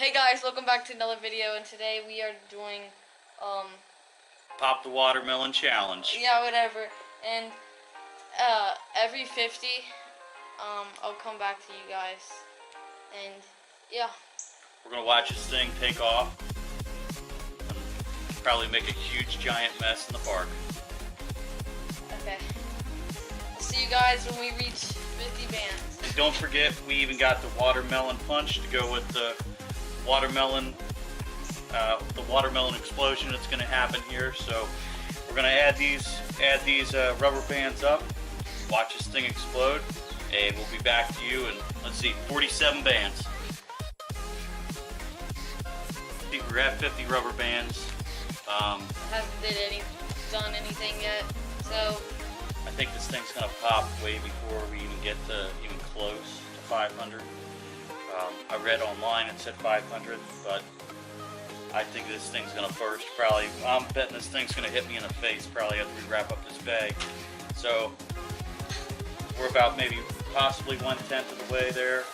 Hey guys, welcome back to another video, and today we are doing, Pop the Watermelon Challenge. yeah, whatever, and, every 50, I'll come back to you guys, and, yeah. We're gonna watch this thing take off, and probably make a huge giant mess in the park. Okay. I'll see you guys when we reach 50 bands. And don't forget, we even got the watermelon punch to go with the watermelon explosion that's going to happen here. So we're going to add these rubber bands up, watch this thing explode, and we'll be back to you in, let's see, 47 bands. We're at 50 rubber bands. Hasn't done anything yet, so I think this thing's going to pop way before we even get to even close to 500. I read online it said 500, but I think this thing's gonna burst probably. I'm betting this thing's gonna hit me in the face probably after we wrap up this bag. So we're about maybe possibly 1/10 of the way there.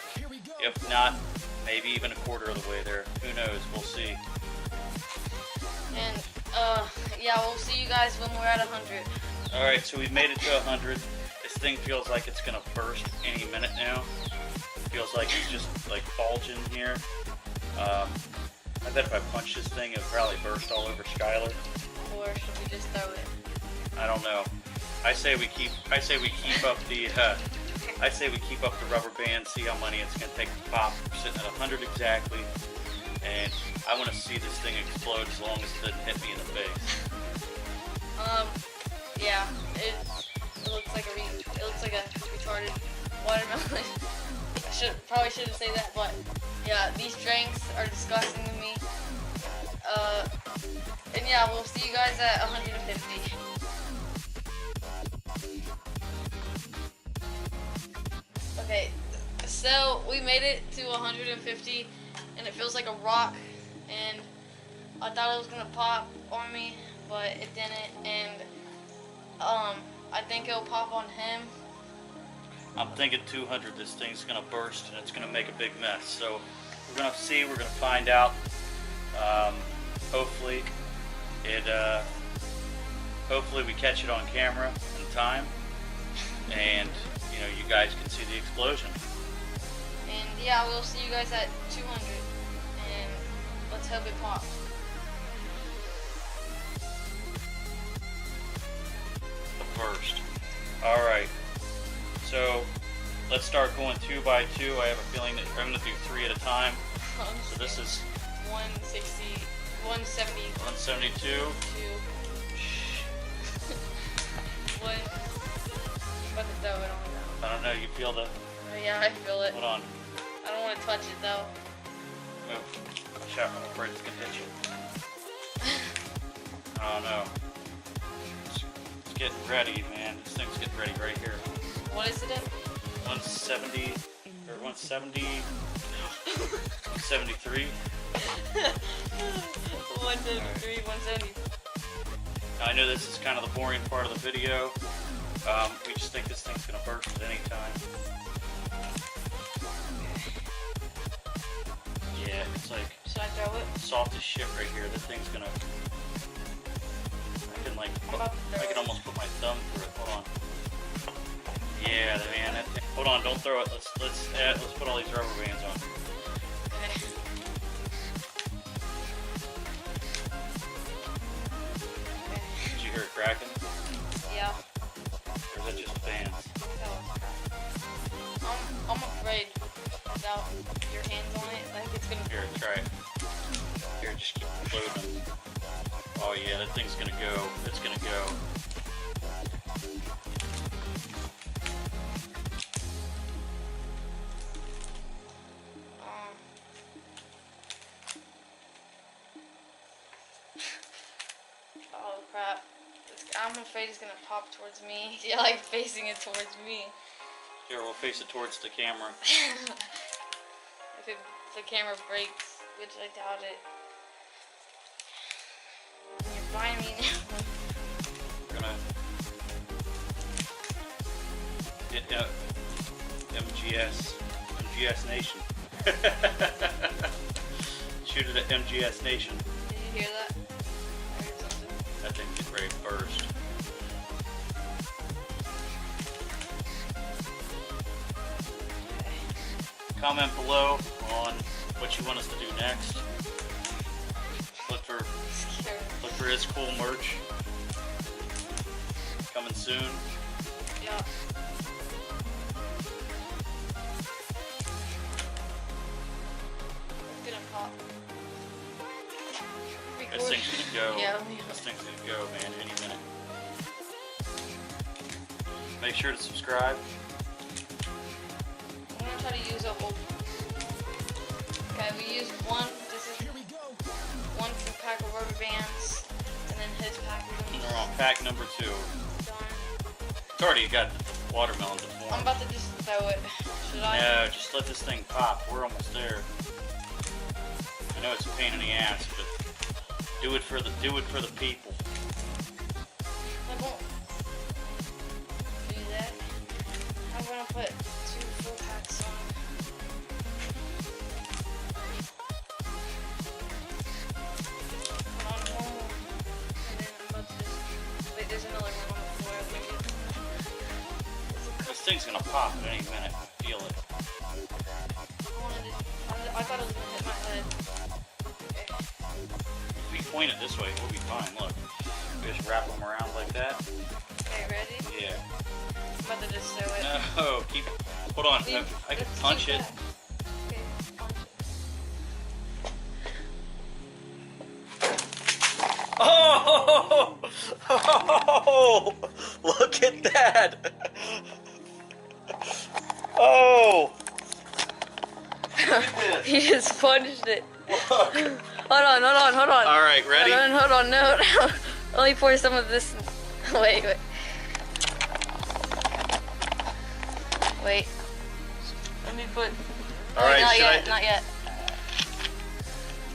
If not, maybe even a quarter of the way there. Who knows? We'll see. And yeah, we'll see you guys when we're at 100. All right, so we've made it to 100. This thing feels like it's gonna burst any minute now. Feels like it's just like bulging here. I bet if I punch this thing, it'll probably burst all over Skylar. Or should we just throw it? I don't know. I say we keep up the rubber band. See how many it's gonna take to pop. We're sitting at 100 exactly, and I want to see this thing explode as long as it doesn't hit me in the face. Yeah, it looks like a retarded watermelon. Probably shouldn't say that, but yeah, these drinks are disgusting to me. And yeah, we'll see you guys at 150. Okay, so we made it to 150, and it feels like a rock, and I thought it was gonna pop on me, but it didn't, and I think it'll pop on him. I'm thinking 200, this thing's gonna burst and it's gonna make a big mess. So we're gonna see, we're gonna find out. Hopefully we catch it on camera in time, and you know, you guys can see the explosion. And yeah, we'll see you guys at 200, and let's hope it pops. The burst. All right. So let's start going 2 by 2. I have a feeling that I'm going to do 3 at a time. So this is 160, 170, 172. 2. One. About to throw it on. I don't know. You feel the? Yeah, I feel it. Hold on. I don't want to touch it though. Move. Watch out. I'm afraid it's going to hit you. I don't know. It's getting ready, man. This thing's getting ready right here. What is it at? 170 or 170, 173. 173, 170. Now, I know this is kind of the boring part of the video. We just think this thing's gonna burst at any time. Yeah, it's like Should I throw it? soft as shit right here. This thing's gonna. I can almost put my thumb through it. Hold on. Yeah, man. That thing. Hold on, don't throw it. Let's put all these rubber bands on. Okay. Did you hear it cracking? Yeah. Or is that just bands? I'm afraid without your hands on it, like it's gonna. Here, try it. Here, just keep floating. Oh yeah, that thing's gonna go. It's gonna go. Oh crap. I'm afraid it's gonna pop towards me. Yeah, like facing it towards me. Here, we'll face it towards the camera. If the camera breaks, which I doubt it. You're buying me now. We're gonna get MGS Nation. shoot it at MGS Nation. Did you hear that? I heard something. That thing gets ready to burst. Comment below on what you want us to do next. Look for his cool merch. Coming soon. Yeah. It's gonna pop. This thing's gonna go. Yeah. This thing's gonna go, man, any minute. Make sure to subscribe. I'm gonna try to use a whole. Okay, we used one. This is one pack of rubber bands, and then his pack. We're on pack number 2. Done. It's already got watermelon to form. I'm about to just throw it. Should I? No, just let this thing pop. We're almost there. I know it's a pain in the ass, but do it for the people. I won't do that. I'm gonna put 2 full packs on. Put on one more. And then I'm about to just wait. There's another one on the floor. This thing's gonna pop at any minute. I feel it. I thought it was gonna hit my head. Okay. If we point it this way, we'll be fine. Look, we just wrap them around like that. Okay, ready? Yeah. I'm about to just throw it. No, keep. Hold on. I can punch it. Okay, punch it. Oh! Oh! Look at that! Oh! He just punched it. Look. Hold on. All right, ready? Hold on, no. Let me pour some of this. Wait. Let me put. All right, not yet.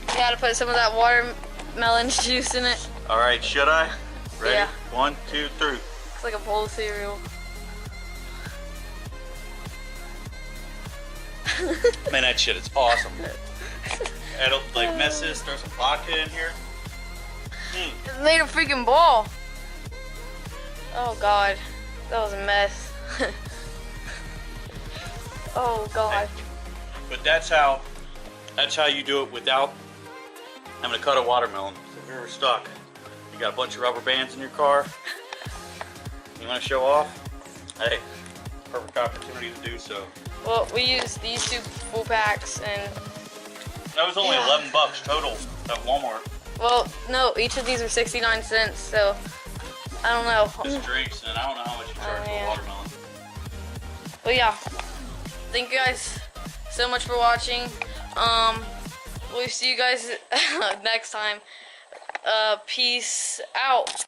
You gotta put some of that watermelon juice in it. All right, should I? Ready? Yeah. 1, 2, 3. It's like a bowl of cereal. Man, that shit is awesome. Add up, like mess this, throw some vodka in here. It made a freaking ball. Oh god, that was a mess. Oh god. But that's how you do it without having to cut a watermelon. So if you're ever stuck, you got a bunch of rubber bands in your car, you want to show off, hey, perfect opportunity to do so. Well, we used these 2 full packs, and That was only Yeah. $11 total at Walmart. well, no, each of these were 69 cents. So I don't know. Just drinks, and I don't know how much you charge for yeah. a watermelon. But yeah, thank you guys so much for watching. We'll see you guys next time. Peace out.